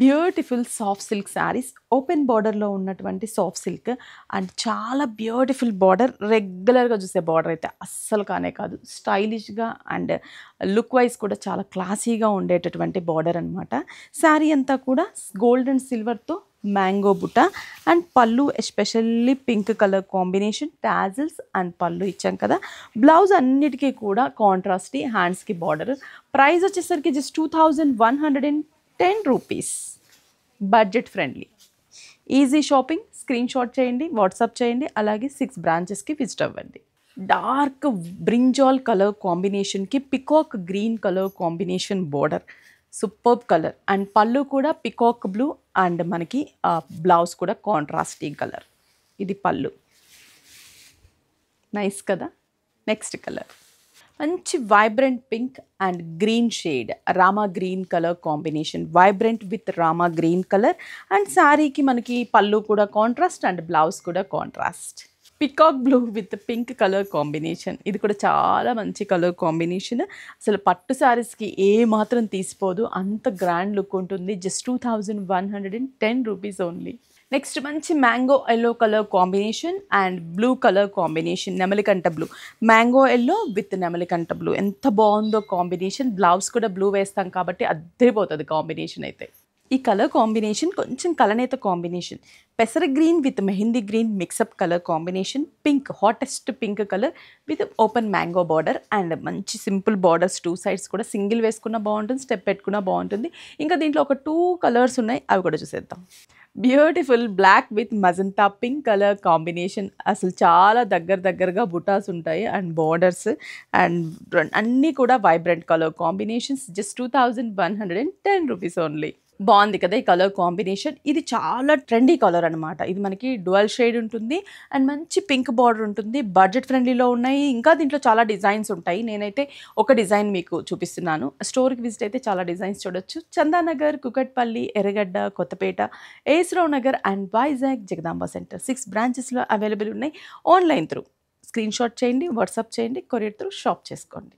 Beautiful soft silk saris open బార్డర్లో ఉన్నటువంటి soft silk and చాలా బ్యూటిఫుల్ బార్డర్. రెగ్యులర్గా చూసే బార్డర్ అయితే అస్సలు కానే కాదు. స్టైలిష్గా అండ్ లుక్ వైజ్ కూడా చాలా క్లాసీగా ఉండేటటువంటి బార్డర్ అనమాట. శారీ అంతా కూడా గోల్డ్ అండ్ సిల్వర్తో మ్యాంగో బుట్ట అండ్ పళ్ళు especially pink colour combination, tassels and పళ్ళు ఇచ్చాం కదా. బ్లౌజ్ అన్నిటికీ కూడా కాంట్రాస్టీ, హ్యాండ్స్కి బార్డర్. ప్రైస్ వచ్చేసరికి just 2110 rupees. Budget friendly, easy shopping. Screen shot చేయండి, వాట్సాప్ చేయండి, అలాగే 6 బ్రాంచెస్కి విజిట్ అవ్వండి. డార్క్ బ్రింజాల్ కలర్ కాంబినేషన్కి peacock green colour combination border, superb colour. And పళ్ళు కూడా పికాక్ బ్లూ అండ్ మనకి బ్లౌజ్ కూడా కాంట్రాస్టింగ్ కలర్. ఇది పళ్ళు, నైస్ కదా. నెక్స్ట్ కలర్ మంచి vibrant pink and green shade, Rama green colour combination, vibrant with Rama green colour. And శారీకి మనకి పళ్ళు కూడా కాంట్రాస్ట్ అండ్ బ్లౌజ్ కూడా contrast. Peacock blue with pink colour combination, ఇది కూడా చాలా మంచి కలర్ కాంబినేషన్. అసలు పట్టు శారీస్కి ఏ మాత్రం తీసిపోదు, అంత గ్రాండ్ లుక్ ఉంటుంది. Just 2110 rupees only. నెక్స్ట్ మంచి mango yellow colour combination and blue colour combination, నెమలికంట బ్లూ, మ్యాంగో ఎల్లో విత్ నెమలికంట బ్లూ. ఎంత బాగుందో కాంబినేషన్. బ్లౌజ్ కూడా బ్లూ వేస్తాం కాబట్టి అద్దరిపోతుంది కాంబినేషన్ అయితే. ఈ కలర్ కాంబినేషన్ కొంచెం కలనేత కాంబినేషన్, పెసర green with mehndi green mix up colour combination, pink hottest pink colour with open mango border and మంచి సింపుల్ బార్డర్స్. 2 సైడ్స్ కూడా సింగిల్ వేసుకున్న బాగుంటుంది, స్టెప్ పెట్టుకున్న బాగుంటుంది. ఇంకా దీంట్లో ఒక 2 కలర్స్ ఉన్నాయి, అవి కూడా చూసేద్దాం. Beautiful black with magenta pink colour combination. అసలు చాలా దగ్గరగా బుటాస్ ఉంటాయి అండ్ బార్డర్స్ అండ్ అన్నీ కూడా vibrant colour combinations. Just 2110 rupees only. బాగుంది కదా ఈ కలర్ కాంబినేషన్. ఇది చాలా ట్రెండీ కలర్ అనమాట. ఇది మనకి డ్యువల్ షేడ్ ఉంటుంది అండ్ మంచి పింక్ బార్డర్ ఉంటుంది. బడ్జెట్ ఫ్రెండ్లీలో ఉన్నాయి. ఇంకా దీంట్లో చాలా డిజైన్స్ ఉంటాయి. నేనైతే ఒక డిజైన్ మీకు చూపిస్తున్నాను. స్టోర్కి విజిట్ అయితే చాలా డిజైన్స్ చూడొచ్చు. చందానగర్, కుకట్పల్లి, ఎర్రగడ్డ, కొత్తపేట, ఏస్రావ్ నగర్ అండ్ వైజాగ్ జగదాంబ సెంటర్ 6 బ్రాంచెస్లో అవైలబుల్ ఉన్నాయి. ఆన్లైన్ త్రూ స్క్రీన్ షాట్ చేయండి, వాట్సాప్ చేయండి, కొరియర్ త్రూ షాప్ చేసుకోండి.